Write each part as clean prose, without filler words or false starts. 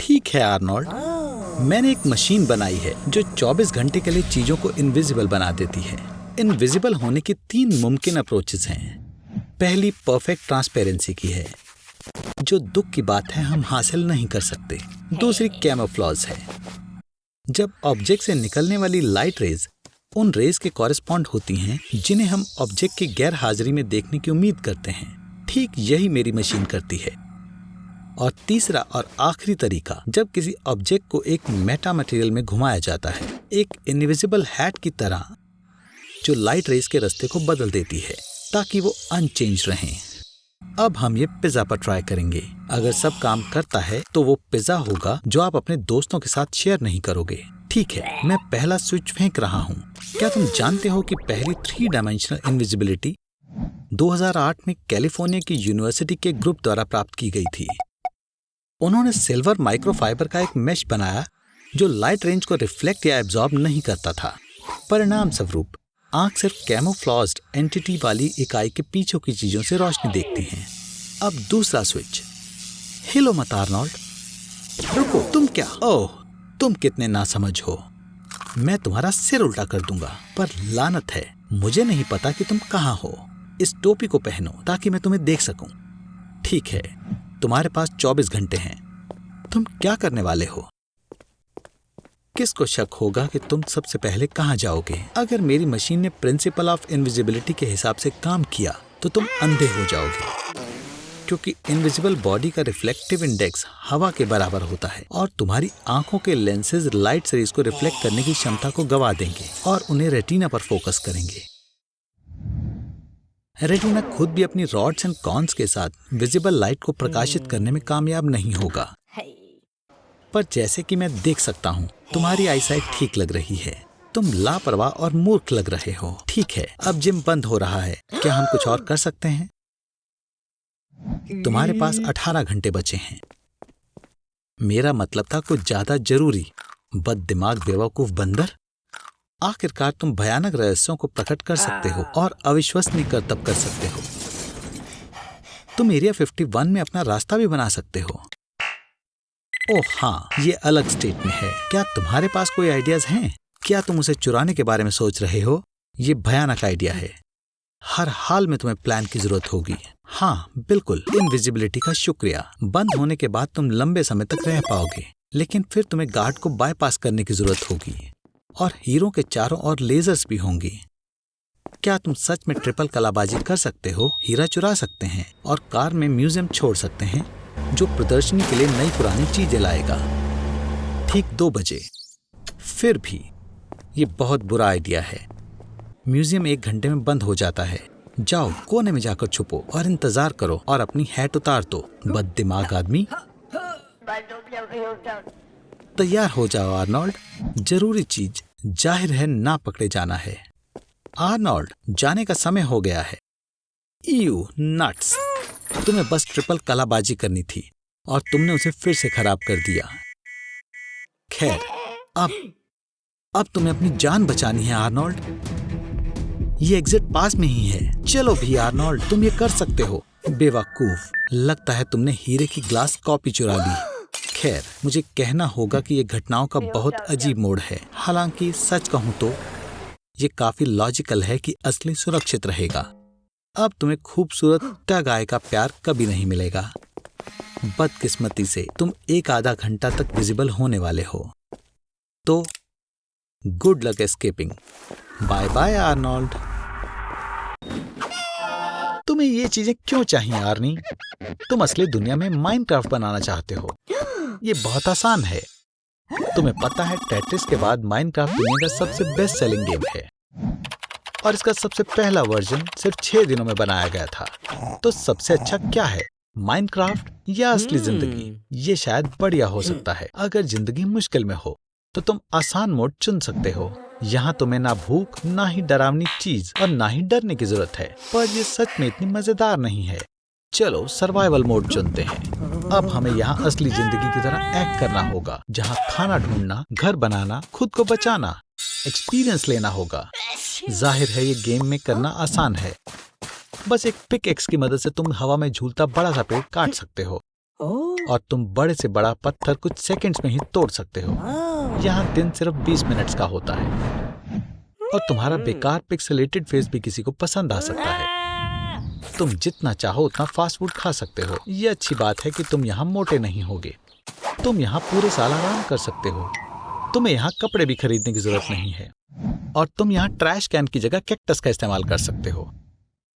ठीक है आर्नोल्ड, मैंने एक मशीन बनाई है जो 24 घंटे के लिए चीजों को इनविजिबल बना देती है। इनविजिबल होने की 3 मुमकिन अप्रोचेस हैं। पहली परफेक्ट ट्रांसपेरेंसी की है, जो दुख की बात है हम हासिल नहीं कर सकते। दूसरी कैमोफ्लेज है, जब ऑब्जेक्ट से निकलने वाली लाइट रेज उन रेज के कॉरेस्पॉन्ड होती हैं जिन्हें हम ऑब्जेक्ट की गैर हाजिरी में देखने की उम्मीद करते हैं। ठीक यही मेरी मशीन करती है। और तीसरा और आखिरी तरीका, जब किसी ऑब्जेक्ट को एक मेटा मटेरियल में घुमाया जाता है, एक इनविजिबल हैट की तरह, जो लाइट रेज के रास्ते को बदल देती है ताकि वो अनचेंज रहें। अब हम ये पिज्जा पर ट्राई करेंगे। अगर सब काम करता है तो वो पिज्जा होगा जो आप अपने दोस्तों के साथ शेयर नहीं करोगे। ठीक है, मैं पहला स्विच फेंक रहा हूँ। क्या तुम जानते हो कि पहली 3 डायमेंशनल इनविजिबिलिटी 2008 में कैलिफोर्निया की यूनिवर्सिटी के ग्रुप द्वारा प्राप्त की गई थी। उन्होंने सिल्वर माइक्रोफाइबर का एक मेश बनाया जो लाइट रेंज को रिफ्लेक्ट या एब्जॉर्ब नहीं करता था। परिणाम स्वरूप आंख सिर्फ कैमोफ्लेज्ड एंटिटी वाली इकाई के पीछे की चीजों से रोशनी देखती है। अब दूसरा स्विच। हिलो मत आर्नोल्ड, रुको। तुम क्या? ओह, तुम कितने नासमझ हो। मैं तुम्हारा सिर उल्टा कर दूंगा। पर लानत है, मुझे नहीं पता कि तुम कहाँ हो। इस टोपी को पहनो ताकि मैं तुम्हें देख सकूं। ठीक है, तुम्हारे पास 24 घंटे हैं। तुम क्या करने वाले हो? किसको शक होगा कि तुम सबसे पहले कहाँ जाओगे? अगर मेरी मशीन ने प्रिंसिपल ऑफ इनविजिबिलिटी के हिसाब से काम किया तो तुम अंधे हो जाओगे, क्योंकि इनविजिबल बॉडी का रिफ्लेक्टिव इंडेक्स हवा के बराबर होता है और तुम्हारी आंखों के लेंसेज लाइट रेज को रिफ्लेक्ट करने की क्षमता को गवा देंगे और उन्हें रेटिना पर फोकस करेंगे। रेटिना खुद भी अपनी रॉड्स एंड कॉन्स के साथ विजिबल लाइट को प्रकाशित करने में कामयाब नहीं होगा। पर जैसे कि मैं देख सकता हूँ, तुम्हारी आईसाइट ठीक लग रही है। तुम लापरवाह और मूर्ख लग रहे हो। ठीक है, अब जिम बंद हो रहा है। क्या हम कुछ और कर सकते हैं? तुम्हारे पास 18 घंटे बचे हैं। मेरा मतलब था कुछ ज्यादा जरूरी। बददिमाग बेवकूफ बंदर। आखिरकार तुम भयानक रहस्यों को प्रकट कर सकते हो और अविश्वसनीय करतब कर सकते हो। तुम एरिया 51 में अपना रास्ता भी बना सकते हो। ओह हाँ, ये अलग स्टेट में है। क्या तुम्हारे पास कोई आइडियाज हैं? क्या तुम उसे चुराने के बारे में सोच रहे हो? ये भयानक आइडिया है। हर हाल में तुम्हें प्लान की जरूरत होगी। हाँ बिल्कुल, इनविजिबिलिटी का शुक्रिया। बंद होने के बाद तुम लंबे समय तक रह पाओगे, लेकिन फिर तुम्हें गार्ड को बाईपास करने की जरूरत होगी और हीरो के चारों ओर लेजर्स भी होंगी। क्या तुम सच में ट्रिपल कलाबाजी कर सकते हो? हीरा चुरा सकते हैं और कार में म्यूजियम छोड़ सकते हैं जो प्रदर्शनी के लिए नई पुरानी चीजें लाएगा। ठीक 2 बजे। फिर भी ये बहुत बुरा आइडिया है। म्यूजियम 1 घंटे में बंद हो जाता है। जाओ कोने में जाकर छुपो और इंतजार करो और अपनी हैट उतार दो, बददिमाग आदमी। तैयार हो जाओ आर्नोल्ड। जरूरी चीज जाहिर है ना पकड़े जाना है। आर्नोल्ड, जाने का समय हो गया है। You nuts. तुम्हें बस ट्रिपल कलाबाजी करनी थी और तुमने उसे फिर से खराब कर दिया। खैर, अब तुम्हें अपनी जान बचानी है आर्नोल्ड। ये एग्जिट पास में ही है। चलो भी आर्नोल्ड, तुम ये कर सकते हो। बेवकूफ, लगता है तुमने हीरे की ग्लास कॉपी चुरा ली। खैर, मुझे कहना होगा कि ये घटनाओं का बहुत अजीब मोड़ है। हालांकि सच कहूं तो ये काफी लॉजिकल है कि असली सुरक्षित रहेगा। अब तुम्हें खूबसूरत टग आय का प्यार कभी नहीं मिलेगा। बदकिस्मती से तुम 1 आधा घंटा तक विजिबल होने वाले हो। तो good luck escaping. Bye bye Arnold. तुम्हें ये चीजें क्यों चाहिए आर्नी? तुम असली दुनिया में माइनक्राफ्ट बनाना चाहते हो। ये बहुत आसान है। तुम्हें पता है टेट्रिस के बाद माइनक्राफ्ट दुनिया का सबसे बेस्ट सेलिंग गेम है और इसका सबसे पहला वर्जन सिर्फ 6 दिनों में बनाया गया था। तो सबसे अच्छा क्या है, माइनक्राफ्ट या असली जिंदगी? ये शायद बढ़िया हो सकता है। अगर जिंदगी मुश्किल में हो तो तुम आसान मोड चुन सकते हो। यहाँ तुम्हें ना भूख, ना ही डरावनी चीज और ना ही डरने की जरूरत है। पर ये सच में इतनी मजेदार नहीं है। चलो सर्वाइवल मोड चुनते हैं। अब हमें यहाँ असली जिंदगी की तरह एक्ट करना होगा, जहाँ खाना ढूंढना, घर बनाना, खुद को बचाना, एक्सपीरियंस लेना होगा। जाहिर है ये गेम में करना आसान है। बस एक पिक एक्स की मदद से तुम हवा में झूलता बड़ा सा पेड़ काट सकते हो और तुम बड़े से बड़ा पत्थर कुछ सेकंड्स में ही तोड़ सकते हो। यहाँ दिन सिर्फ 20 मिनट्स का होता है और तुम्हारा बेकार पिक्सेलेटेड फेस भी किसी को पसंद आ सकता है। तुम जितना चाहो उतना फास्ट फूड खा सकते हो। ये अच्छी बात है कि तुम यहाँ मोटे नहीं होगे। तुम यहाँ पूरे साल आराम कर सकते हो। तुम्हें यहाँ कपड़े भी खरीदने की जरूरत नहीं है और तुम यहाँ ट्रैश कैन की जगह कैक्टस का इस्तेमाल कर सकते हो,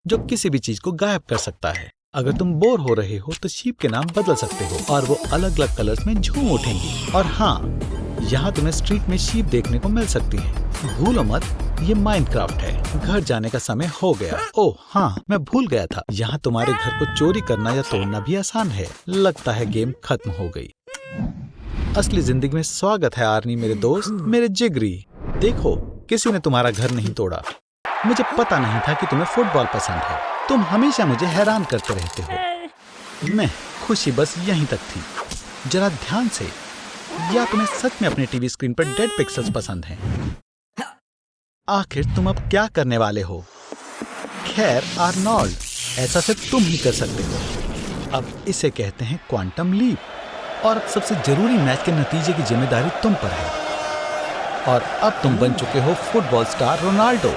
जो किसी भी चीज को गायब कर सकता है। अगर तुम बोर हो रहे हो तो शीप के नाम बदल सकते हो और वो अलग अलग कलर्स में झूम उठेंगी। और हाँ, यहाँ तुम्हें स्ट्रीट में शीप देखने को मिल सकती है। भूलो मत, ये माइनक्राफ्ट है। घर जाने का समय हो गया। ओह हाँ, मैं भूल गया था, यहाँ तुम्हारे घर को चोरी करना या तोड़ना भी आसान है। लगता है गेम खत्म हो गई। असली जिंदगी में स्वागत है आर्नी, मेरे दोस्त, मेरे जिगरी। देखो, किसी ने तुम्हारा घर नहीं तोड़ा। मुझे पता नहीं था कि तुम्हें फुटबॉल पसंद है। तुम हमेशा मुझे हैरान करते रहते हो। मैं खुशी बस यहीं तक थी। जरा ध्यान से, या तुम्हें सच में अपने टीवी स्क्रीन पर डेड पिक्सेल्स पसंद हैं? आखिर तुम अब क्या करने वाले हो? खैर आर्नोल्ड, ऐसा सिर्फ तुम ही कर सकते हो। अब इसे कहते हैं क्वांटम लीप। और अब सबसे जरूरी मैच के नतीजे की जिम्मेदारी तुम पर है। और अब तुम बन चुके हो फुटबॉल स्टार रोनाल्डो।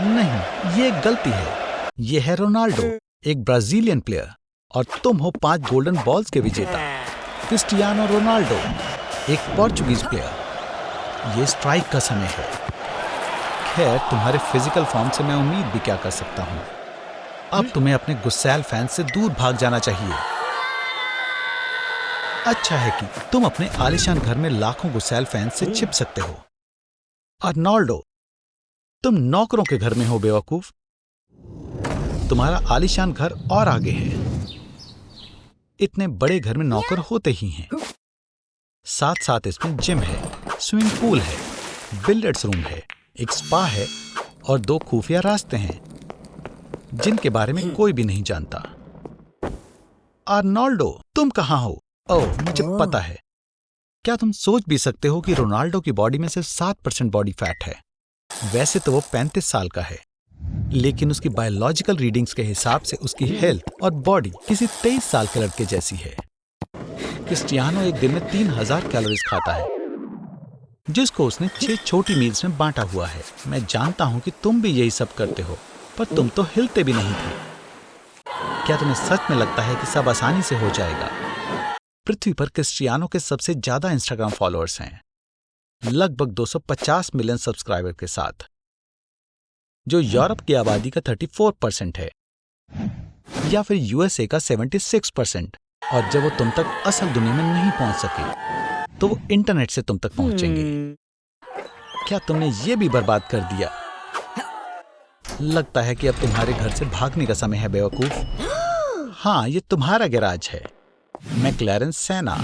नहीं, ये एक गलती है। ये है रोनाल्डो, एक ब्राजीलियन प्लेयर, और तुम हो 5 गोल्डन बॉल्स के विजेता। क्रिस्टियानो रोनाल्डो, एक पोर्चुगीज प्लेयर। ये स्ट्राइक का समय है। खैर, तुम्हारे फिजिकल फॉर्म से मैं उम्मीद भी क्या कर सकता हूँ। अब तुम्हें अपने गुस्सैल फैंस से दूर भाग जाना चाहिए। अच्छा है कि तुम अपने आलीशान घर में लाखों गुस्सैल फैंस से छिप सकते हो। आर्नोल्डो, तुम नौकरों के घर में हो बेवकूफ। तुम्हारा आलीशान घर और आगे है। इतने बड़े घर में नौकर होते ही हैं। साथ साथ इसमें जिम है, स्विमिंग पूल है, बिलियर्ड्स रूम है, एक स्पा है और 2 खुफिया रास्ते हैं जिनके बारे में कोई भी नहीं जानता। आर्नोल्डो, तुम कहाँ हो? ओह, मुझे पता है। क्या तुम सोच भी सकते हो कि रोनाल्डो की बॉडी में सिर्फ 7% बॉडी फैट है? वैसे तो वो 35 साल का है, लेकिन उसकी बायोलॉजिकल रीडिंग्स के हिसाब से उसकी हेल्थ और बॉडी किसी 23 साल के लड़के जैसी है। क्रिस्टियानो एक दिन में 3000 कैलोरीज खाता है, जिसको उसने 6 छोटी मील्स में बांटा हुआ है। मैं जानता हूं कि तुम भी यही सब करते हो, पर तुम तो हिलते भी नहीं थे। क्या तुम्हें सच में लगता है कि सब आसानी से हो जाएगा? पृथ्वी पर क्रिस्टियानो के सबसे ज्यादा इंस्टाग्राम फॉलोअर्स हैं, लगभग 250 मिलियन सब्सक्राइबर के साथ, जो यूरोप की आबादी का 34% है, या फिर यूएसए का 76%। और जब वो तुम तक असल दुनिया में नहीं पहुंच सके, तो वो इंटरनेट से तुम तक पहुंचेंगे। क्या तुमने ये भी बर्बाद कर दिया? लगता है कि अब तुम्हारे घर से भागने का समय है बेवकूफ। हाँ, ये तुम्हारा गैराज है। McLaren Senna,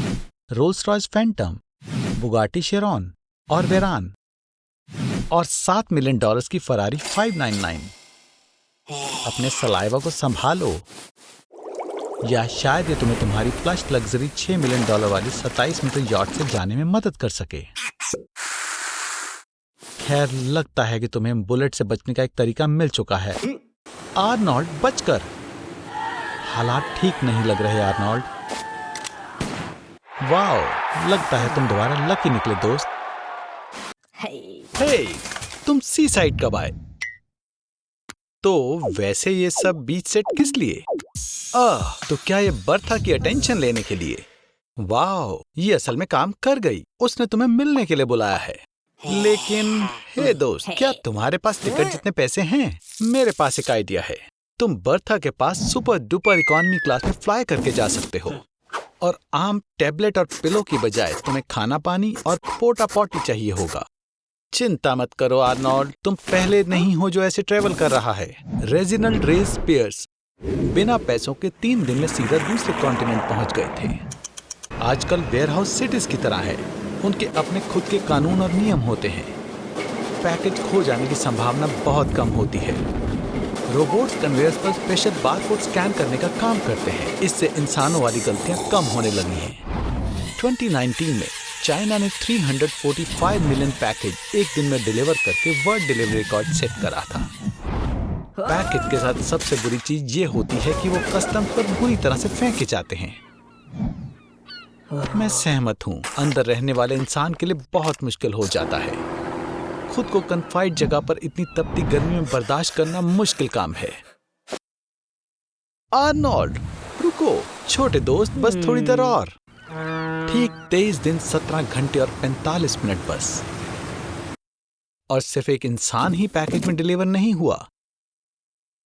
Rolls Royce Phantom, Bugatti Chiron और वेरान, और $7 मिलियन की फरारी 599। अपने सलाइवा को संभालो, या शायद ये तुम्हें तुम्हारी प्लस लग्जरी $6 मिलियन वाली 27 मीटर यॉट से जाने में मदद कर सके। खैर, लगता है कि तुम्हें बुलेट से बचने का एक तरीका मिल चुका है। आर्नोल्ड, बचकर। हालात ठीक नहीं लग रहे आर्नोल्ड। वाओ, लगता है तुम दोबारा लकी निकले दोस्त। हे, तुम सी साइड कब आए? तो वैसे ये सब बीच सेट किस लिए? तो क्या ये बर्था की अटेंशन लेने के लिए? वाओ, ये असल में काम कर गई। उसने तुम्हें मिलने के लिए बुलाया है। लेकिन हे दोस्त, क्या तुम्हारे पास टिकट जितने पैसे हैं? मेरे पास एक आइडिया है। तुम बर्था के पास सुपर डुपर इकोनॉमी क्लास में फ्लाई करके जा सकते हो, और आम टैबलेट और पिलो की बजाय तुम्हें खाना पानी और पोटा पॉटी चाहिए होगा। चिंता मत करो आर्नोल्ड, तुम पहले नहीं हो जो ऐसे ट्रेवल कर रहा है। रेजिनाल्ड रेस पियर्स बिना पैसों के 3 दिन में सीधा दूसरे कॉन्टिनेंट पहुंच गए थे। आजकल वेयरहाउस सिटीज की तरह है, उनके अपने खुद के कानून और नियम होते हैं। पैकेज खो जाने की संभावना बहुत कम होती है। रोबोट्स कन्वेयर्स पर स्पेशल बारकोड स्कैन करने का काम करते हैं। इससे इंसानों वाली गलतियां कम होने लगी हैं। 2019 में चाइना ने 345 मिलियन पैकेज एक दिन में डिलीवर करके वर्ल्ड डिलीवरी रिकॉर्ड सेट करा था। पैकेज के साथ सबसे बुरी चीज ये होती है कि वो कस्टम्स पर बुरी तरह से फेंके जाते हैं। मैं सहमत हूँ। अंदर रहने वाले इंसान के लिए बहुत मुश्किल हो जाता है। खुद को कन्फाइंड जगह पर इतनी तपती गर्मी में बर्दाश्त करना मुश्किल काम है। आर्नोल्ड, रुको छोटे दोस्त, बस थोड़ी देर और। ठीक 23 दिन 17 घंटे और 45 मिनट बस। और सिर्फ एक इंसान ही पैकेज में डिलीवर नहीं हुआ,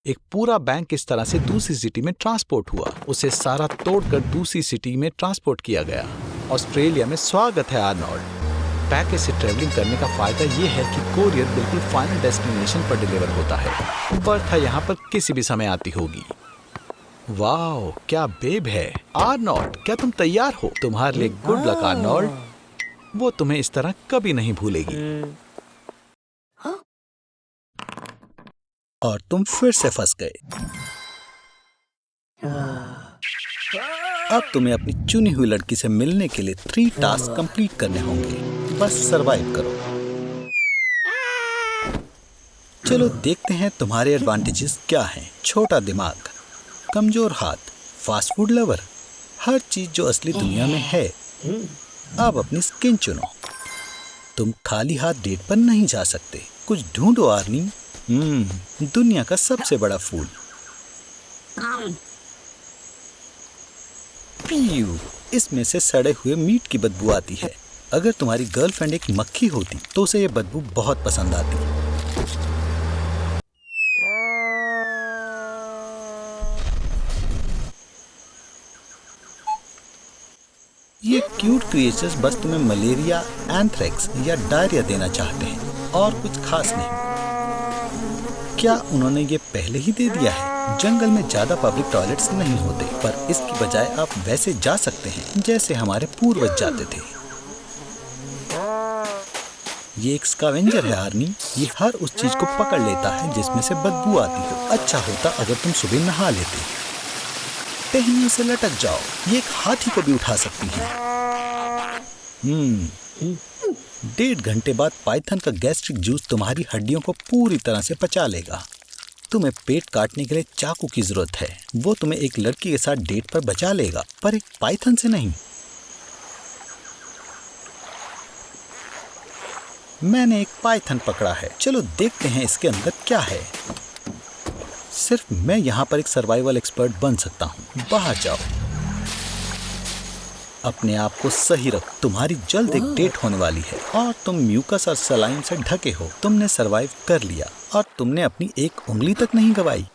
एक पूरा बैंक इस तरह से दूसरी सिटी में ट्रांसपोर्ट हुआ। उसे सारा तोड़कर दूसरी सिटी में ट्रांसपोर्ट किया गया। ऑस्ट्रेलिया में स्वागत है आर्नोल्ड। पैकेज से ट्रेवलिंग करने का फायदा यह है कि कोरियर बिल्कुल फाइनल डेस्टिनेशन पर डिलीवर होता है। बर्था यहाँ पर किसी भी समय आती होगी। वाह, क्या बेब है। आर्नोल्ड, क्या तुम तैयार हो? तुम्हारे लिए गुड लक आर्नोल्ड। वो तुम्हें इस तरह कभी नहीं भूलेगी। और तुम फिर से फंस गए। अब तुम्हें अपनी चुनी हुई लड़की से मिलने के लिए 3 टास्क कंप्लीट करने होंगे। बस सरवाइव करो। चलो देखते हैं तुम्हारे एडवांटेजेस क्या हैं। छोटा दिमाग, कमजोर हाथ, फास्ट फूड लवर, हर चीज जो असली दुनिया में है। अब अपनी स्किन चुनो। तुम खाली हाथ डेट पर नहीं जा सकते। कुछ ढूंढो आर्नी। दुनिया का सबसे बड़ा फूल। पीयू, इसमें से सड़े हुए मीट की बदबू आती है। अगर तुम्हारी गर्लफ्रेंड एक मक्खी होती तो उसे ये बदबू बहुत पसंद आती। ये क्यूट क्रिएचर्स बस तुम्हें मलेरिया, एंथ्रेक्स या डायरिया देना चाहते हैं और कुछ खास नहीं। क्या उन्होंने ये पहले ही दे दिया है? जंगल में ज्यादा पब्लिक टॉयलेट्स नहीं होते, पर इसकी बजाय आप वैसे जा सकते हैं जैसे हमारे पूर्वज जाते थे। ये एक स्कैवेंजर है आर्नी। ये हर उस चीज को पकड़ लेता है जिसमें से बदबू आती हो। अच्छा होता अगर तुम सुबह नहा लेते। टहनियों से लटक जाओ। ये एक हाथी को भी उठा सकती है। 1.5 घंटे बाद पाइथन का गैस्ट्रिक जूस तुम्हारी हड्डियों को पूरी तरह से पचा लेगा। तुम्हें पेट काटने के लिए चाकू की जरूरत है। वो तुम्हें एक लड़की के साथ डेट पर बचा लेगा, पर एक पाइथन से नहीं। मैंने एक पाइथन पकड़ा है। चलो देखते हैं इसके अंदर क्या है। सिर्फ मैं यहाँ पर एक सर्वाइवल एक्सपर्ट बन सकता हूँ। बाहर जाओ, अपने आप को सही रखो। तुम्हारी जल्द एक डेट होने वाली है और तुम म्यूकस और सलाइन से ढके हो। तुमने सरवाइव कर लिया और तुमने अपनी एक उंगली तक नहीं गवाई।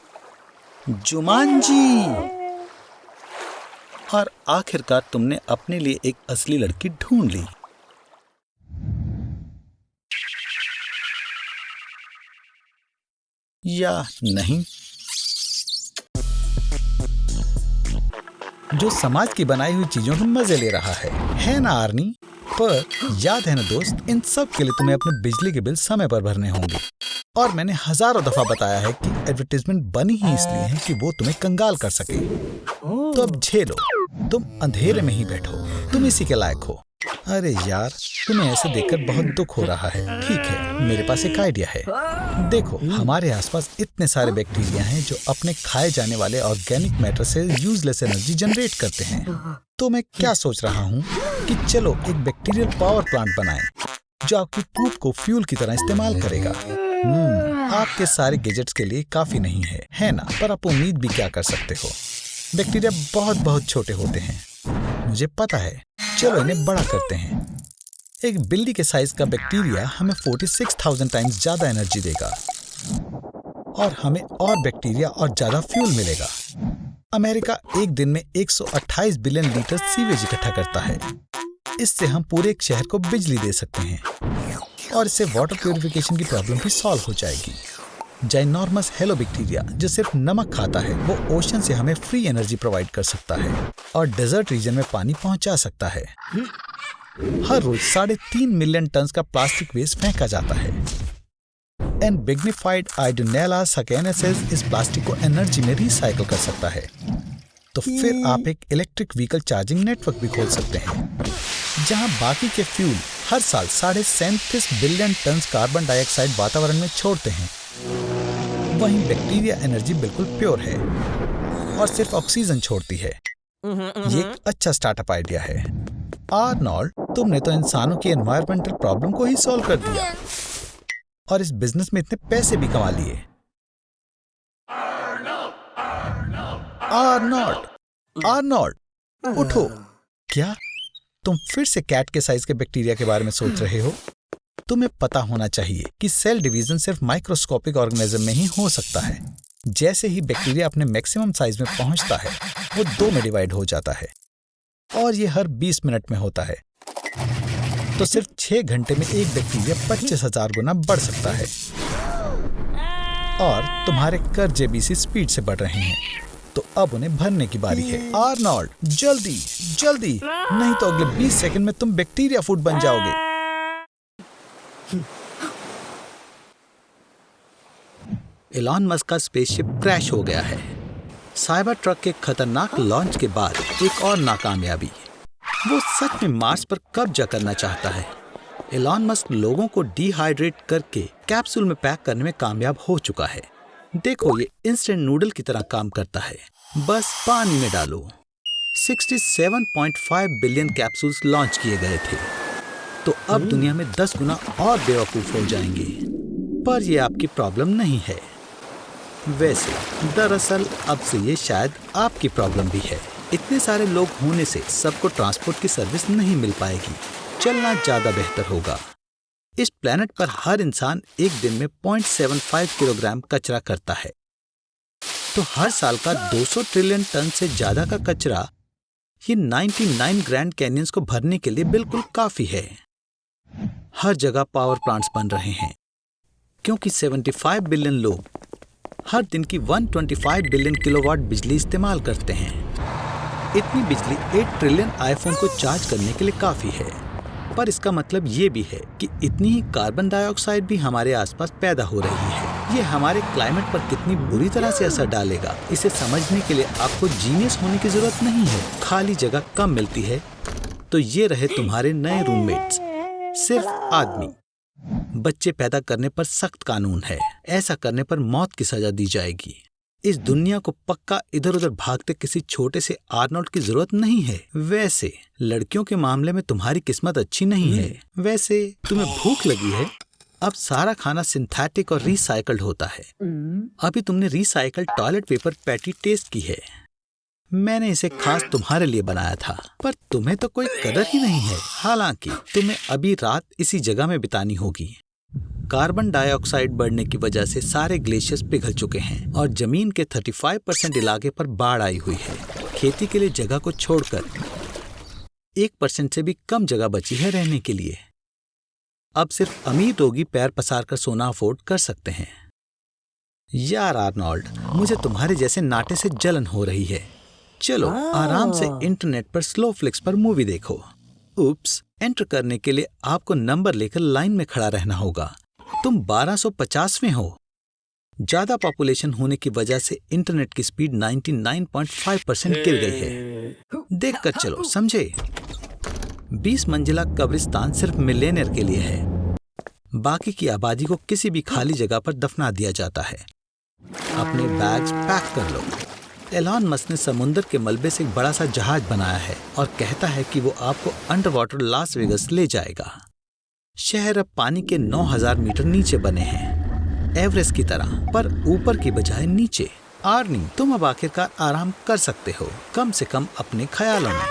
जुमांजी। और आखिरकार तुमने अपने लिए एक असली लड़की ढूंढ ली। या नहीं? जो समाज की बनाई हुई चीजों के मजे ले रहा है ना आर्नी? पर याद है ना दोस्त, इन सब के लिए तुम्हें अपने बिजली के बिल समय पर भरने होंगे। और मैंने हजारों दफा बताया है कि एडवर्टाइजमेंट बनी ही इसलिए है कि वो तुम्हें कंगाल कर सके। तो अब झेलो, तुम अंधेरे में ही बैठो, तुम इसी के लायक हो। अरे यार, तुम्हें ऐसे देखकर बहुत दुख हो रहा है। ठीक है, मेरे पास एक आइडिया है। देखो, हमारे आसपास इतने सारे बैक्टीरिया हैं जो अपने खाए जाने वाले ऑर्गेनिक मैटर से यूजलेस एनर्जी जनरेट करते हैं। तो मैं क्या सोच रहा हूँ कि चलो एक बैक्टीरियल पावर प्लांट बनाएं जो आपकी पूप को फ्यूल की तरह इस्तेमाल करेगा। आपके सारे गैजेट्स के लिए काफी नहीं है ना? पर आप उम्मीद भी क्या कर सकते हो? बैक्टीरिया बहुत बहुत छोटे होते हैं, मुझे पता है। चलो इन्हें बड़ा करते हैं। एक बिल्ली के साइज का बैक्टीरिया हमें 46,000 टाइम्स ज्यादा एनर्जी देगा और हमें और बैक्टीरिया और ज्यादा फ्यूल मिलेगा। अमेरिका एक दिन में 128 बिलियन लीटर सीवेज इकट्ठा करता है। इससे हम पूरे एक शहर को बिजली दे सकते हैं और इससे वाटर प्यूरिफिकेशन की प्रॉब्लम भी सॉल्व हो जाएगी। जाइनॉर्मस हेलो बैक्टीरिया जो सिर्फ नमक खाता है, वो ओशन से हमें फ्री एनर्जी प्रोवाइड कर सकता है और डेजर्ट रीजन में पानी पहुंचा सकता है। हर रोज 3.5 मिलियन टन का प्लास्टिक वेस्ट फेंका जाता है। एंड बिग्निफाइड आइडोनेला सकेनेसिस इस प्लास्टिक को एनर्जी में रिसाइकल कर सकता है। तो फिर आप एक इलेक्ट्रिक व्हीकल चार्जिंग नेटवर्क भी खोल सकते हैं, जहां बाकी के फ्यूल हर साल 37.5 बिलियन टन कार्बन डाइऑक्साइड वातावरण में छोड़ते हैं। वहीं बैक्टीरिया एनर्जी बिल्कुल प्योर है और सिर्फ ऑक्सीजन छोड़ती है। ये एक अच्छा स्टार्टअप आइडिया है। आर्नोल्ड, तुमने तो इंसानों की एनवायरमेंटल प्रॉब्लम को ही सॉल्व कर दिया और इस बिजनेस में इतने पैसे भी कमा लिए। आर्नोल्ड, उठो। क्या तुम फिर से कैट के साइज के बैक्टीरिया के बारे में सोच रहे हो? तुम्हें पता होना चाहिए कि सेल डिवीजन सिर्फ माइक्रोस्कोपिक ऑर्गेनिज्म में ही हो सकता है। जैसे ही बैक्टीरिया अपने मैक्सिमम साइज में पहुंचता है, वो 2 में डिवाइड हो जाता है और ये हर 20 मिनट में होता है। तो सिर्फ 6 घंटे में एक बैक्टीरिया 25,000 गुना बढ़ सकता है और तुम्हारे कर्जे भी इसी स्पीड से बढ़ रहे हैं। तो अब उन्हें भरने की बारी है। आर्नोल्ड, जल्दी जल्दी, नहीं तो अगले 20 सेकंड में तुम बैक्टीरिया फूड बन जाओगे। एलॉन मस्क का स्पेसशिप क्रैश हो गया है। साइबर ट्रक के खतरनाक लॉन्च के बाद एक और नाकामयाबी। वो सच में मार्स पर कब्जा करना चाहता है। एलॉन मस्क लोगों को डिहाइड्रेट करके कैप्सूल में पैक करने में कामयाब हो चुका है। देखो, ये इंस्टेंट नूडल की तरह काम करता है। बस पानी में डालो। 67.5 बिलियन कैप्सूल्स लॉन्च किए गए थे। तो अब दुनिया में 10 गुना और बेवकूफ हो जाएंगे। पर ये आपकी प्रॉब्लम नहीं है। वैसे दरअसल अब से ये शायद आपकी प्रॉब्लम भी है। इतने सारे लोग होने से सबको ट्रांसपोर्ट की सर्विस नहीं मिल पाएगी। चलना ज्यादा बेहतर होगा। इस प्लेनेट पर हर इंसान एक दिन में 0.75 किलोग्राम कचरा करता है। तो हर साल का 200 ट्रिलियन टन से ज्यादा का कचरा ये 99 ग्रैंड कैनियंस को भरने के लिए बिल्कुल काफी है। हर जगह पावर प्लांट्स बन रहे हैं क्योंकि 75 बिलियन लोग हर दिन की 125 बिलियन किलोवाट बिजली इस्तेमाल करते हैं। इतनी बिजली 8 ट्रिलियन आईफोन को चार्ज करने के लिए काफी है। पर इसका मतलब ये भी है कि इतनी ही कार्बन डाइऑक्साइड भी हमारे आसपास पैदा हो रही है। ये हमारे क्लाइमेट पर कितनी बुरी तरह से असर डालेगा, इसे समझने के लिए आपको जीनियस होने की जरूरत नहीं है। खाली जगह कम मिलती है तो ये रहे तुम्हारे नए रूममेट्स, सिर्फ आदमी। बच्चे पैदा करने पर सख्त कानून है। ऐसा करने पर मौत की सजा दी जाएगी। इस दुनिया को पक्का इधर उधर भागते किसी छोटे से आर्नोल्ड की जरूरत नहीं है। वैसे लड़कियों के मामले में तुम्हारी किस्मत अच्छी नहीं है। वैसे तुम्हें भूख लगी है। अब सारा खाना सिंथेटिक और रिसाइकल्ड होता है। अभी तुमने recycled toilet paper patty test की है। मैंने इसे खास तुम्हारे लिए बनाया था, पर तुम्हें तो कोई कदर ही नहीं है। हालांकि तुम्हें अभी रात इसी जगह में बितानी होगी। कार्बन डाइऑक्साइड बढ़ने की वजह से सारे ग्लेशियर्स पिघल चुके हैं और जमीन के 35% इलाके पर बाढ़ आई हुई है। खेती के लिए जगह को छोड़कर 1% से भी कम जगह बची है रहने के लिए। अब सिर्फ अमीर रोगी पैर पसार कर सोना अफोर्ड कर सकते हैं। यार आर्नोल्ड, मुझे तुम्हारे जैसे नाटे से जलन हो रही है। चलो आराम से इंटरनेट पर स्लो फ्लिक्स पर मूवी देखो। उप्स, एंटर करने के लिए आपको नंबर लेकर लाइन में खड़ा रहना होगा। तुम 1250वें हो। ज्यादा पॉपुलेशन होने की वजह से इंटरनेट की स्पीड 99.5% गिर गई है। देख कर चलो, समझे? 20 मंजिला कब्रिस्तान सिर्फ मिलियनेयर के लिए है। बाकी की आबादी को किसी भी खाली जगह पर दफना दिया जाता है। अपने बैग्स पैक कर लो। एलॉन मस्क ने समुद्र के मलबे से एक बड़ा सा जहाज बनाया है और कहता है कि वो आपको अंडर वाटर लास वेगस ले जाएगा। शहर अब पानी के 9000 मीटर नीचे बने हैं, एवरेस्ट की तरह, पर ऊपर की बजाय नीचे। आर्नी, तुम अब आखिरकार आराम कर सकते हो, कम से कम अपने ख्यालों में,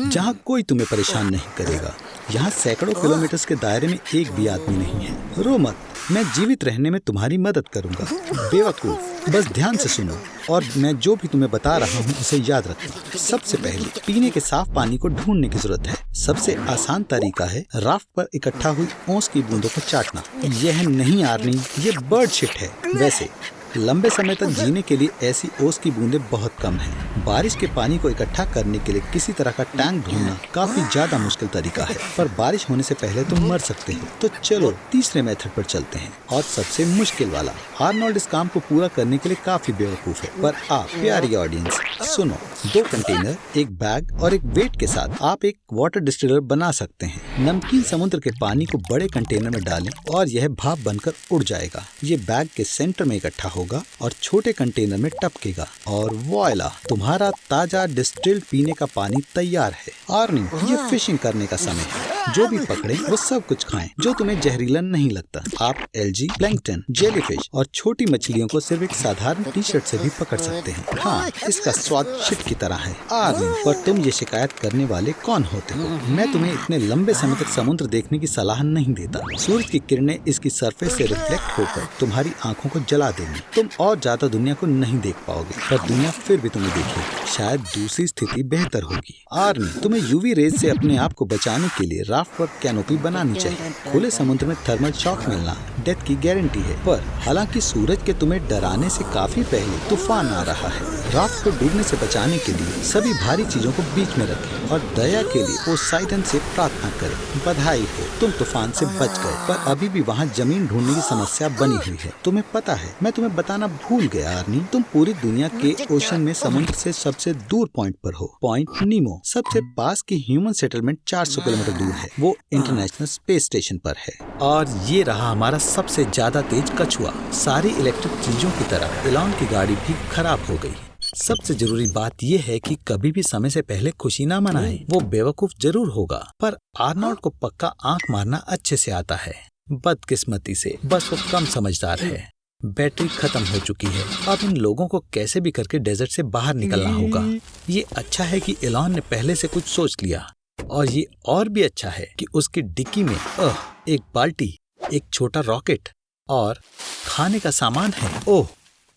जहाँ कोई तुम्हें परेशान नहीं करेगा। यहाँ सैकड़ों किलोमीटर के दायरे में एक भी आदमी नहीं है। रो मत, मैं जीवित रहने में तुम्हारी मदद करूंगा। बेवकूफ, बस ध्यान से सुनो और मैं जो भी तुम्हें बता रहा हूँ उसे याद रखना। सबसे पहले पीने के साफ पानी को ढूंढने की जरूरत है। सबसे आसान तरीका है राफ्ट पर इकट्ठा हुई ओस की बूंदों को चाटना। यह नहीं आर्नी, ये बर्ड शिट है। वैसे लंबे समय तक जीने के लिए ऐसी ओस की बूंदें बहुत कम हैं। बारिश के पानी को इकट्ठा करने के लिए किसी तरह का टैंक ढूंढना काफी ज्यादा मुश्किल तरीका है, पर बारिश होने से पहले तुम मर सकते हो। तो चलो तीसरे मेथड पर चलते हैं, और सबसे मुश्किल वाला। आर्नोल्ड इस काम को पूरा करने के लिए काफी बेवकूफ है, पर आप प्यारी ऑडियंस सुनो। 2 कंटेनर, एक बैग और एक वेट के साथ आप एक वाटर डिस्टिलर बना सकते हैं। नमकीन समुद्र के पानी को बड़े कंटेनर में डालें और यह भाप बनकर उड़ जाएगा। ये बैग के सेंटर में इकट्ठा होगा और छोटे कंटेनर में टपकेगा और वॉयला, तुम्हारा ताजा डिस्टिल्ड पीने का पानी तैयार है। आर्नी, ये फिशिंग करने का समय है। जो भी पकड़े वो सब कुछ खाएं जो तुम्हें जहरीला नहीं लगता। आप एल्गी, प्लैंकटन, जेलीफिश और छोटी मछलियों को सिर्फ एक साधारण टी-शर्ट से भी पकड़ सकते हैं। हाँ, इसका स्वाद शिट की तरह है। आर्नी, पर तुम ये शिकायत करने वाले कौन होते हो? मैं तुम्हें इतने लंबे समय तक समुद्र देखने की सलाह नहीं देता। सूरज की किरणें इसकी सरफेस से रिफ्लेक्ट होकर तुम्हारी आंखों को जला देंगी। तुम और ज्यादा दुनिया को नहीं देख पाओगे, पर दुनिया फिर भी तुम्हें देखेगी। शायद दूसरी स्थिति बेहतर होगी। आर्नी, तुम्हें यूवी रेज से अपने आप को बचाने के लिए राफ्ट पर कैनोपी बनानी चाहिए। खुले समुद्र में थर्मल शॉक मिलना डेथ की गारंटी है, पर हालांकि सूरज के तुम्हें डराने से काफी पहले तूफान आ रहा है। राफ्ट को डूबने से बचाने के लिए सभी भारी चीजों को बीच में रखें और दया के लिए पोसाइडन से प्रार्थना करें। बधाई हो, तुम तूफान से बच गए, पर अभी भी वहाँ जमीन ढूंढने की समस्या बनी हुई है। तुम्हें पता है, मैं तुम्हें बताना भूल गया आर्नी, तुम पूरी दुनिया के ओशन में समुद्र से सबसे दूर पॉइंट पर हो। पॉइंट नीमो। सबसे पास की ह्यूमन सेटलमेंट 400 किलोमीटर दूर है। वो इंटरनेशनल स्पेस स्टेशन पर है। और ये रहा हमारा सबसे ज्यादा तेज कछुआ। सारी इलेक्ट्रिक चीजों की तरह एलॉन की गाड़ी भी खराब हो गई। सबसे जरूरी बात यह है कि कभी भी समय से पहले खुशी ना मनाएं। वो बेवकूफ जरूर होगा, पर आर्नोल्ड को पक्का आंख मारना अच्छे से आता है। बदकिस्मती से बस वो कम समझदार है। बैटरी खत्म हो चुकी है। अब इन लोगों को कैसे भी करके डेजर्ट से बाहर निकलना होगा। ये अच्छा है कि एलॉन ने पहले से कुछ सोच लिया, और ये और भी अच्छा है कि उसकी डिक्की में एक बाल्टी, एक छोटा रॉकेट और खाने का सामान है। ओह,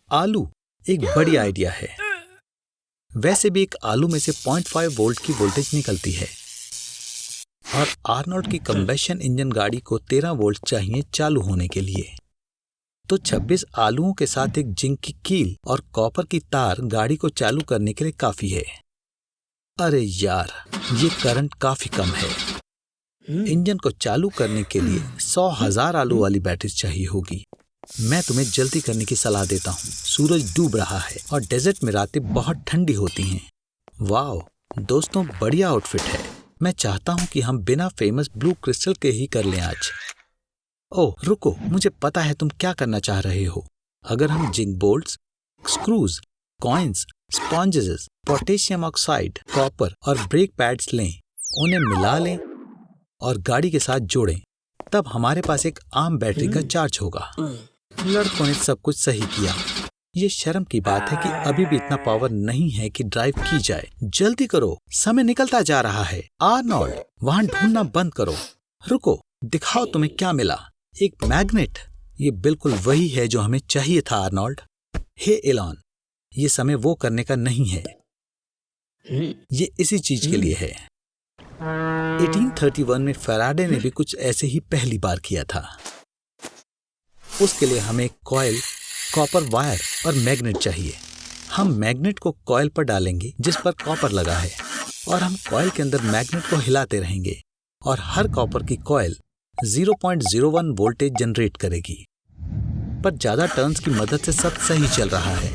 आलू एक बड़ी आइडिया है। वैसे भी एक आलू में से 0.5 वोल्ट की वोल्टेज निकलती है, और आर्नोल्ड की कंबेशन इंजन गाड़ी को 13 वोल्ट चाहिए चालू होने के लिए। तो 26 आलूओं के साथ एक जिंक की कील और कॉपर की तार गाड़ी को चालू करने के लिए काफी है। अरे यार, ये करंट काफी कम है। इंजन को चालू करने के लिए 100,000 आलू वाली बैटरी चाहिए होगी। मैं तुम्हें जल्दी करने की सलाह देता हूँ। सूरज डूब रहा है और डेजर्ट में रातें बहुत ठंडी होती हैं। वाह दोस्तों, बढ़िया आउटफिट है। मैं चाहता हूँ कि हम बिना फेमस ब्लू क्रिस्टल के ही कर लें आज। ओह रुको, मुझे पता है तुम क्या करना चाह रहे हो। अगर हम zinc bolts, screws, coins, sponges, potassium oxide, copper और ब्रेक पैड्स लें, उन्हें मिला लें और गाड़ी के साथ जोड़ें, तब हमारे पास एक आम बैटरी का चार्ज होगा। लड़कों ने सब कुछ सही किया। ये शर्म की बात है कि अभी भी इतना पावर नहीं है कि ड्राइव की जाए। जल्दी करो, समय निकलता जा रहा है। आर्नोल्ड, वहां ढूंढना बंद करो। रुको, दिखाओ तुम्हें क्या मिला। एक मैग्नेट। ये बिल्कुल वही है जो हमें चाहिए था आर्नोल्ड। हे एलॉन, ये समय वो करने का नहीं है, ये इसी चीज के लिए है। 1831 में फैराडे ने भी कुछ ऐसे ही पहली बार किया था। उसके लिए हमें कॉइल, कॉपर वायर और मैग्नेट चाहिए। हम मैग्नेट को कॉइल पर डालेंगे जिस पर कॉपर लगा है, और हम कॉइल के अंदर मैग्नेट को हिलाते रहेंगे, और हर कॉपर की कॉइल 0.01 वोल्टेज जनरेट करेगी। पर ज्यादा टर्न्स की मदद से सब सही चल रहा है।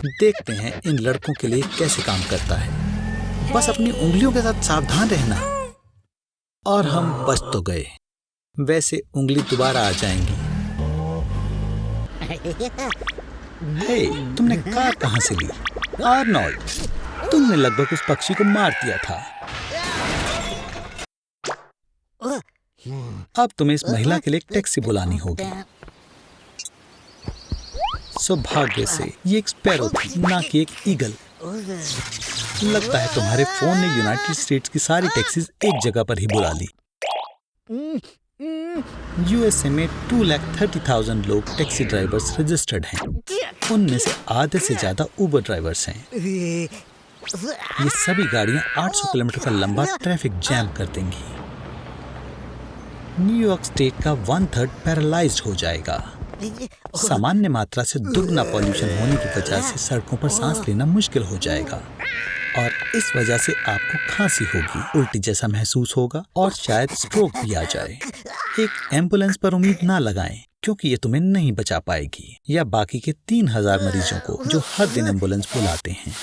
देखते हैं इन लड़कों के लिए कैसे काम करता है। बस अपनी उंगलियों के साथ सावधान रहना। और हम बच तो गए। वैसे उंगली दोबारा आ जाएंगी। हे, तुमने कार कहां से ली? आर्नोल्ड, तुमने लगभग उस पक्षी को मार दिया था। अब तुम्हें इस महिला के लिए एक टैक्सी बुलानी होगी। सौभाग्य से ये एक स्पैरो थी, ना कि एक ईगल। लगता है तुम्हारे फोन ने यूनाइटेड स्टेट्स की सारी टैक्सीज एक जगह पर ही बुला ली। यूएसए में 230,000 लोग टैक्सी ड्राइवर्स रजिस्टर्ड हैं। उनमें से आधे से ज्यादा उबर ड्राइवर्स हैं। ये सभी गाड़ियां 800 किलोमीटर का लंबा ट्रैफिक जैम कर देंगी। न्यूयॉर्क स्टेट का 1/3 पैरालाइज्ड हो जाएगा। सामान्य मात्रा से दुगना पॉल्यूशन होने की वजह से सड़कों पर सांस लेना मुश्किल हो जाएगा, और इस वजह से आपको खांसी होगी, उल्टी जैसा महसूस होगा और शायद स्ट्रोक भी आ जाए। एक एम्बुलेंस पर उम्मीद ना लगाएं। क्योंकि ये तुम्हें नहीं बचा पाएगी, या बाकी के 3000 मरीजों को जो हर दिन एम्बुलेंस बुलाते हैं।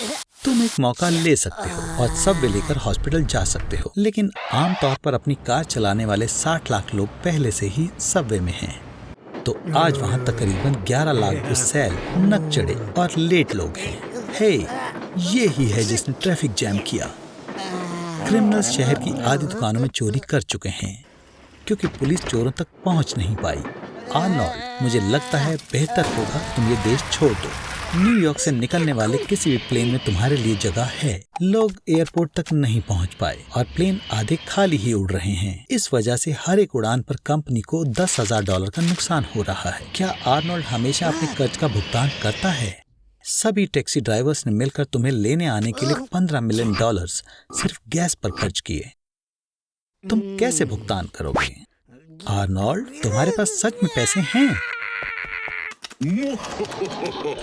तुम एक मौका ले सकते हो और सबवे लेकर हॉस्पिटल जा सकते हो, लेकिन आमतौर पर अपनी कार चलाने वाले 60 लाख लोग पहले से ही सबवे में हैं। तो आज वहाँ तकरीबन 11 लाख गुस्सैल, नकचढ़े और लेट लोग हैं। हे, ये ही है जिसने ट्रैफिक जैम किया। क्रिमिनल्स शहर की आधी दुकानों में चोरी कर चुके हैं क्योंकि पुलिस चोरों तक पहुंच नहीं पाई। आर्नोल्ड, मुझे लगता है बेहतर होगा तुम ये देश छोड़ दो। न्यूयॉर्क से निकलने वाले किसी भी प्लेन में तुम्हारे लिए जगह है। लोग एयरपोर्ट तक नहीं पहुंच पाए और प्लेन आधे खाली ही उड़ रहे हैं। इस वजह से हर एक उड़ान पर कंपनी को $10,000 का नुकसान हो रहा है। क्या आर्नोल्ड हमेशा अपने कर्ज का भुगतान करता है? सभी टैक्सी ड्राइवर्स ने मिलकर तुम्हें लेने आने के लिए $15 मिलियन सिर्फ गैस पर खर्च किए। तुम कैसे भुगतान करोगे? आर्नोल्ड, तुम्हारे पास सच में पैसे हैं?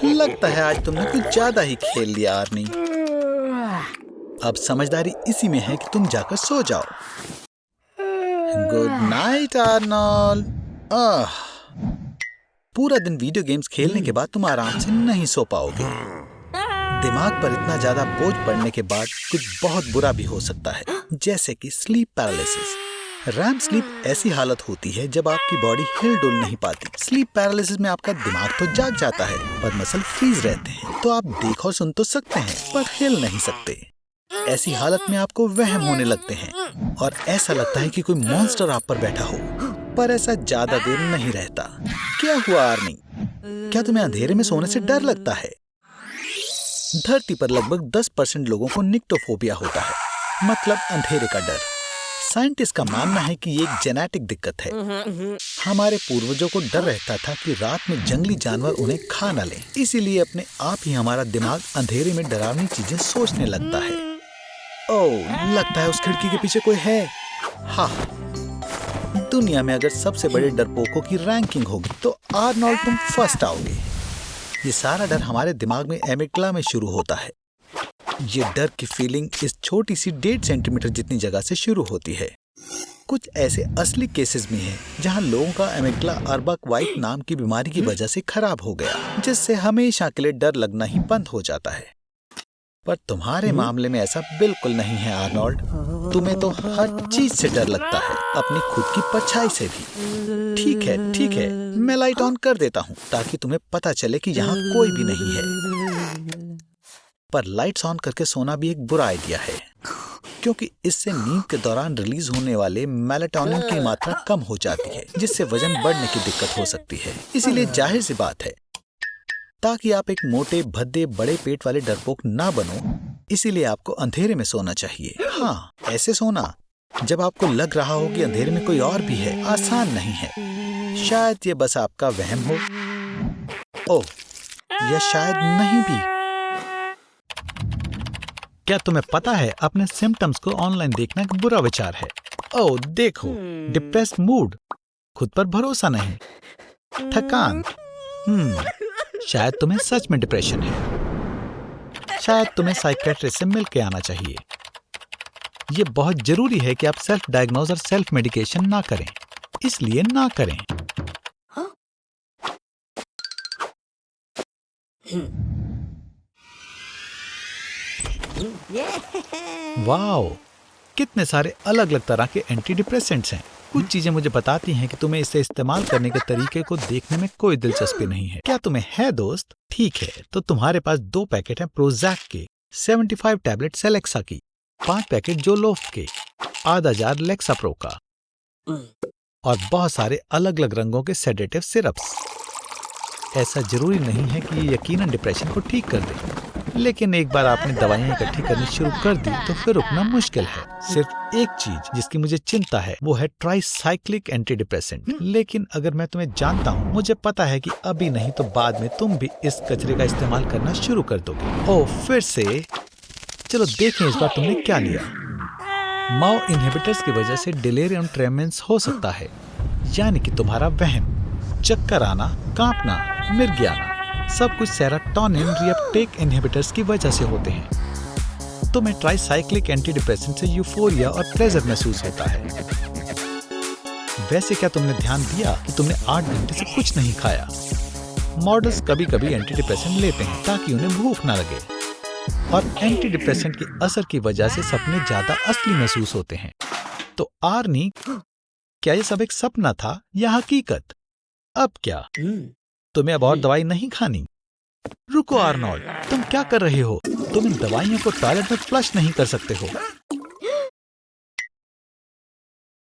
लगता है आज तुमने कुछ ज्यादा ही खेल लिया आर्नी। अब समझदारी इसी में है कि तुम जाकर सो जाओ। Good night Arnold. पूरा दिन वीडियो गेम्स खेलने के बाद तुम आराम से नहीं सो पाओगे। दिमाग पर इतना ज्यादा बोझ पड़ने के बाद कुछ बहुत बुरा भी हो सकता है, जैसे कि स्लीप पैरालिसिस। रैम स्लीप ऐसी हालत होती है जब आपकी बॉडी हिल डुल नहीं पाती। स्लीप पैरालिसिस में आपका दिमाग तो जाग जाता है पर मसल फ्रीज रहते हैं, तो आप देख और सुन तो सकते हैं पर हिल नहीं सकते। ऐसी हालत में आपको वहम होने लगते हैं और ऐसा लगता है कि कोई मॉन्स्टर आप पर बैठा हो, पर ऐसा ज्यादा देर नहीं रहता। क्या हुआ आर्नी? क्या तुम्हें अंधेरे में सोने से डर लगता है? धरती पर लगभग 10% लोगों को निक्टोफोबिया होता है, मतलब अंधेरे का डर। साइंटिस्ट का मानना है कि ये एक जेनेटिक दिक्कत है। हमारे पूर्वजों को डर रहता था कि रात में जंगली जानवर उन्हें खा न लें, इसीलिए अपने आप ही हमारा दिमाग अंधेरे में डरावनी चीजें सोचने लगता है। ओह, लगता है उस खिड़की के पीछे कोई है। हाँ, दुनिया में अगर सबसे बड़े डरपोकों की रैंकिंग होगी तो आर्नोल्ड तुम फर्स्ट आओगे। ये सारा डर हमारे दिमाग में एमिग्डाला में शुरू होता है। ये डर की फीलिंग इस छोटी सी 1.5 सेंटीमीटर जितनी जगह से शुरू होती है। कुछ ऐसे असली केसेस भी हैं जहां लोगों का एमिग्डाला अर्बक वाइट नाम की बीमारी की वजह से खराब हो गया, जिससे हमेशा के लिए डर लगना ही बंद हो जाता है। पर तुम्हारे मामले में ऐसा बिल्कुल नहीं है आर्नोल्ड। तुम्हें तो हर चीज से डर लगता है, अपनी खुद की परछाई से भी। ठीक है, मैं लाइट ऑन कर देता हूँ ताकि तुम्हें पता चले कि यहाँ कोई भी नहीं है। पर लाइट्स ऑन करके सोना भी एक बुरा आइडिया है, क्योंकि इससे नींद के दौरान रिलीज होने वाले मेलाटोनिन की मात्रा कम हो जाती है, जिससे वजन बढ़ने की दिक्कत हो सकती है। इसीलिए जाहिर सी बात है, ताकि आप एक मोटे भद्दे बड़े पेट वाले डरपोक ना बनो, इसीलिए आपको अंधेरे में सोना चाहिए। हाँ, ऐसे सोना जब आपको लग रहा हो कि अंधेरे में कोई और भी है, आसान नहीं है। शायद ये बस आपका वहम हो, ओह, या शायद नहीं भी। क्या तुम्हें पता है अपने सिम्टम्स को ऑनलाइन देखना एक बुरा विचार है? ओह देखो, डिप्रेस्ड मूड, खुद पर भरोसा नहीं, थकान। शायद तुम्हें सच में डिप्रेशन है। शायद तुम्हें साइकियाट्रिस्ट से मिल के आना चाहिए। ये बहुत जरूरी है कि आप सेल्फ डायग्नोज और सेल्फ मेडिकेशन ना करें, इसलिए ना करें। वाओ, कितने सारे अलग अलग तरह के एंटी डिप्रेसेंट्स हैं। कुछ चीजें मुझे बताती हैं कि तुम्हें इसे इस्तेमाल करने के तरीके को देखने में कोई दिलचस्पी नहीं है। क्या तुम्हें है दोस्त? ठीक है, तो तुम्हारे पास 2 पैकेट हैं प्रोजैक के, 75 टैबलेट सेलेक्सा की, 5 पैकेट जोलोफ के, आधा जार लेक्साप्रो का और बहुत सारे अलग अलग रंगों के सेडेटिव सिरप्स। ऐसा जरूरी नहीं है कि ये यकीनन डिप्रेशन को ठीक कर दे, लेकिन एक बार आपने दवाइयाँ इकट्ठी करनी शुरू कर दी तो फिर रुकना मुश्किल है। सिर्फ एक चीज जिसकी मुझे चिंता है वो है ट्राइसाइक्लिक एंटी डिप्रेसेंट। लेकिन अगर मैं तुम्हें जानता हूँ, मुझे पता है कि अभी नहीं तो बाद में तुम भी इस कचरे का इस्तेमाल करना शुरू कर दोगे। ओह, फिर से चलो देखें इस बार तुमने क्या लिया। माओ इनहिबिटर्स की वजह से डिलेरियम ट्रेमेंस हो सकता है, यानी कि तुम्हारा वहम, चक्कर आना, कांपना, मिर्गियाना, सब कुछ सेरोटोनिन रीअपटेक इनहिबिटर्स की वजह से होते हैं। तुम्हें ट्राइसाइक्लिक एंटी डिप्रेसेंट से यूफोरिया और प्लेजर महसूस होता है। वैसे क्या तुमने ध्यान दिया कि तुमने 8 घंटे से कुछ नहीं खाया? मॉडल्स कभी कभी एंटी डिप्रेसेंट लेते हैं ताकि उन्हें भूख ना लगे, और एंटी डिप्रेसेंट के असर की वजह से सपने ज्यादा असली महसूस होते हैं। तो आर्नी, क्या ये सब एक सपना था या हकीकत? अब क्या तुम्हें अब और दवाई नहीं खानी? रुको आर्नोल्ड, तुम क्या कर रहे हो? तुम इन दवाइयों को टॉयलेट में फ्लश नहीं कर सकते हो।